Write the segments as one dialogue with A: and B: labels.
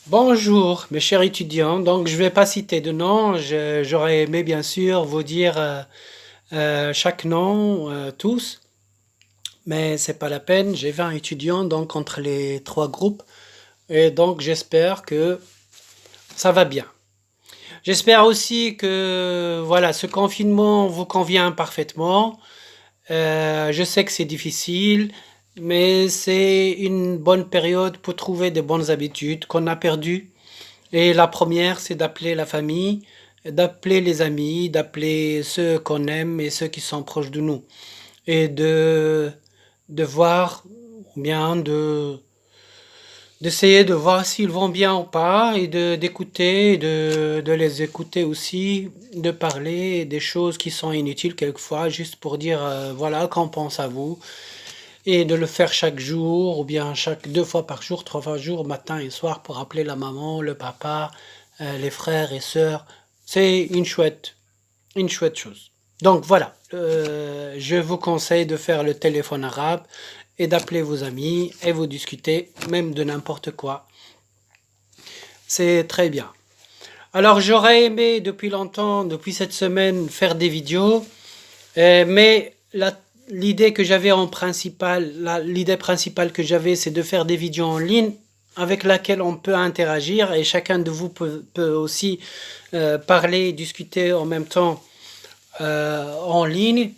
A: Bonjour, mes chers étudiants. Donc, je vais pas citer de nom. J'aurais aimé, bien sûr, vous dire chaque nom, tous, mais c'est pas la peine. J'ai 20 étudiants, donc, entre les trois groupes. Et donc, j'espère que ça va bien. J'espère aussi que, voilà, ce confinement vous convient parfaitement. Je sais que c'est difficile, mais c'est une bonne période pour trouver des bonnes habitudes qu'on a perdues. Et la première, c'est d'appeler la famille, d'appeler les amis, d'appeler ceux qu'on aime et ceux qui sont proches de nous. Et de voir, ou bien d'essayer de voir s'ils vont bien ou pas, et d'écouter, de les écouter aussi, de parler des choses qui sont inutiles quelquefois, juste pour dire voilà qu'on pense à vous, et de le faire chaque jour, ou bien chaque 2 fois par jour, 3 fois par jour, matin et soir, pour appeler la maman, le papa, les frères et sœurs. C'est une chouette chose. Donc voilà, je vous conseille de faire le téléphone arabe et d'appeler vos amis et vous discuter même de n'importe quoi. C'est très bien. Alors j'aurais aimé depuis longtemps, depuis cette semaine, faire des vidéos, mais l'idée que j'avais en principal, l'idée principale que j'avais, c'est de faire des vidéos en ligne avec laquelle on peut interagir et chacun de vous peut aussi parler, discuter en même temps en ligne.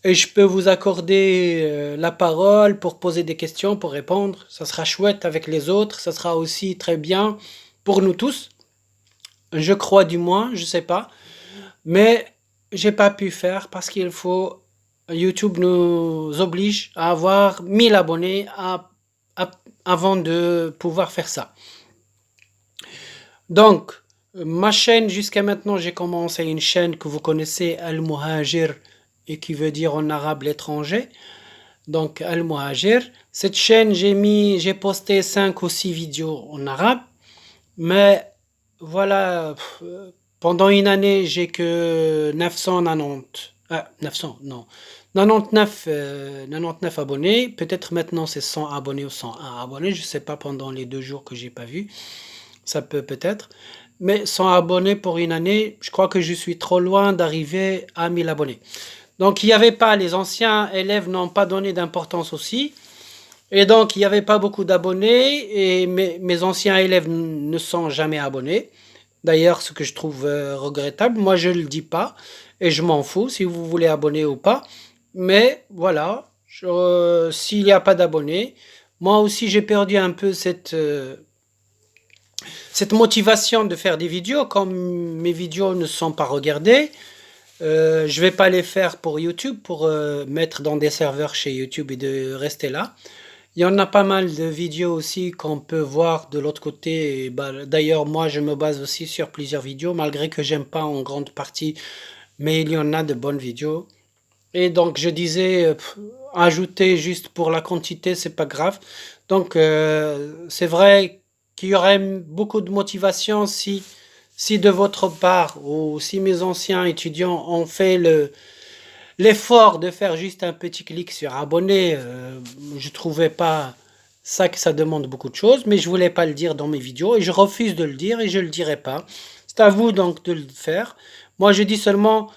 A: Et je peux vous accorder la parole pour poser des questions, pour répondre. Ça sera chouette avec les autres. Ça sera aussi très bien pour nous tous. Je crois du moins, je sais pas. Mais j'ai pas pu faire parce qu'il faut. YouTube nous oblige à avoir 1000 abonnés à- avant de pouvoir faire ça. Donc, ma chaîne, jusqu'à maintenant, j'ai commencé une chaîne que vous connaissez, Al-Muhajir, et qui veut dire en arabe l'étranger. Donc, Al-Muhajir. Cette chaîne, j'ai posté 5 ou 6 vidéos en arabe. Mais voilà, pendant une année, j'ai que 990, 900, non, 99, 99 abonnés. Peut-être maintenant c'est 100 abonnés ou 101 abonnés. Je sais pas pendant les 2 jours que j'ai pas vu. Ça peut-être. Mais 100 abonnés pour une année, je crois que je suis trop loin d'arriver à 1000 abonnés. Donc il n'y avait pas, les anciens élèves n'ont pas donné d'importance aussi. Et donc, il n'y avait pas beaucoup d'abonnés et mes anciens élèves ne sont jamais abonnés. D'ailleurs, ce que je trouve regrettable, moi je ne le dis pas et je m'en fous si vous voulez abonner ou pas. Mais voilà, s'il n'y a pas d'abonnés, moi aussi j'ai perdu un peu cette motivation de faire des vidéos. Comme mes vidéos ne sont pas regardées, je ne vais pas les faire pour YouTube, pour mettre dans des serveurs chez YouTube et de rester là. Il y en a pas mal de vidéos aussi qu'on peut voir de l'autre côté. Et bah, d'ailleurs, moi, je me base aussi sur plusieurs vidéos, malgré que j'aime pas en grande partie, mais il y en a de bonnes vidéos. Et donc, je disais, ajouter juste pour la quantité, c'est pas grave. Donc, c'est vrai qu'il y aurait beaucoup de motivation si de votre part ou si mes anciens étudiants ont fait l'effort de faire juste un petit clic sur abonner. Je trouvais pas ça que ça demande beaucoup de choses, mais je voulais pas le dire dans mes vidéos et je refuse de le dire et je le dirai pas. C'est à vous donc de le faire. Moi, je dis seulement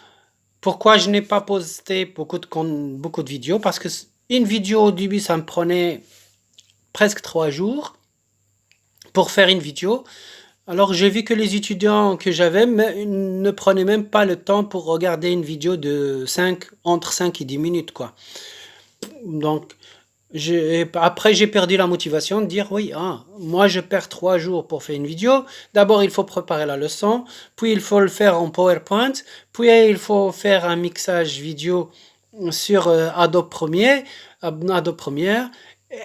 A: pourquoi je n'ai pas posté beaucoup de vidéos parce que une vidéo au début, ça me prenait presque 3 jours pour faire une vidéo. Alors j'ai vu que les étudiants que j'avais ne prenaient même pas le temps pour regarder une vidéo de entre 5 et 10 minutes, quoi. Donc, après, j'ai perdu la motivation de dire oui, moi je perds 3 jours pour faire une vidéo. D'abord, il faut préparer la leçon, puis il faut le faire en PowerPoint, puis il faut faire un mixage vidéo sur Adobe Premiere. Et,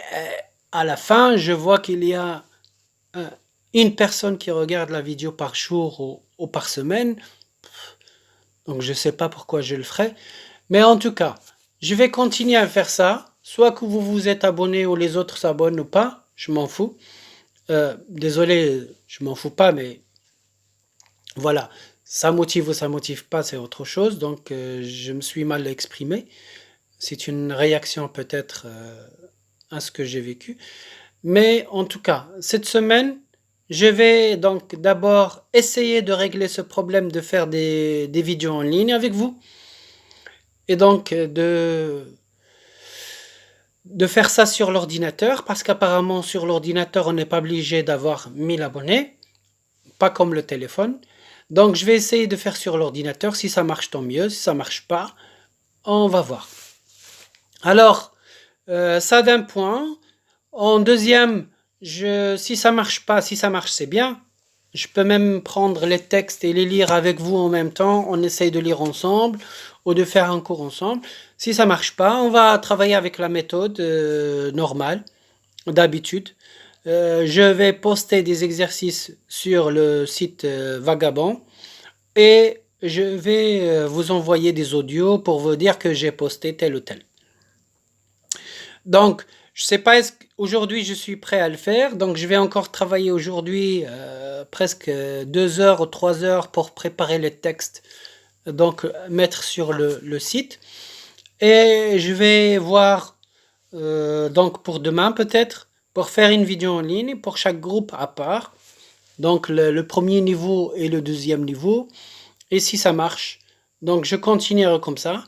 A: à la fin, je vois qu'il y a euh, une personne qui regarde la vidéo par jour ou par semaine. Donc, je ne sais pas pourquoi je le ferai. Mais en tout cas, je vais continuer à faire ça. Soit que vous vous êtes abonné ou les autres s'abonnent ou pas, je m'en fous. Désolé, je m'en fous pas, mais voilà. Ça motive ou ça motive pas, c'est autre chose. Donc, je me suis mal exprimé. C'est une réaction peut-être à ce que j'ai vécu. Mais en tout cas, cette semaine, Je vais donc d'abord essayer de régler ce problème de faire des vidéos en ligne avec vous et donc de faire ça sur l'ordinateur parce qu'apparemment sur l'ordinateur on n'est pas obligé d'avoir 1000 abonnés, pas comme le téléphone. Donc je vais essayer de faire sur l'ordinateur, si ça marche tant mieux, si ça marche pas, on va voir. Alors, ça d'un point. En deuxième, si ça marche pas, si ça marche c'est bien. Je peux même prendre les textes et les lire avec vous en même temps. On essaye de lire ensemble ou de faire un cours ensemble. Si ça marche pas, on va travailler avec la méthode normale, d'habitude. Je vais poster des exercices sur le site Vagabond et je vais vous envoyer des audios pour vous dire que j'ai posté tel ou tel. Donc, je sais pas, aujourd'hui je suis prêt à le faire, donc je vais encore travailler aujourd'hui presque 2 heures ou 3 heures pour préparer les textes, donc mettre sur le site. Et je vais voir donc pour demain peut-être, pour faire une vidéo en ligne pour chaque groupe à part. Donc le premier niveau et le deuxième niveau. Et si ça marche, donc je continuerai comme ça.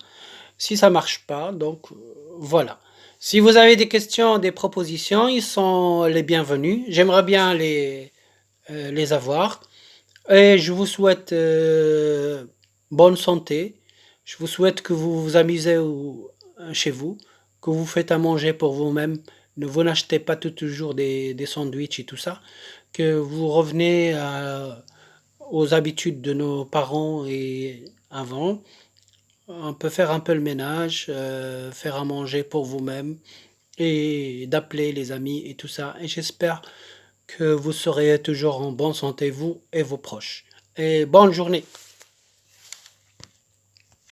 A: Si ça marche pas, donc voilà. Si vous avez des questions, des propositions, ils sont les bienvenus. J'aimerais bien les avoir. Et je vous souhaite bonne santé. Je vous souhaite que vous vous amusez chez vous, que vous faites à manger pour vous-même. Ne vous n'achetez pas toujours des sandwichs et tout ça. Que vous revenez aux habitudes de nos parents et avant. On peut faire un peu le ménage, faire à manger pour vous-même et d'appeler les amis et tout ça. Et j'espère que vous serez toujours en bonne santé, vous et vos proches. Et bonne journée.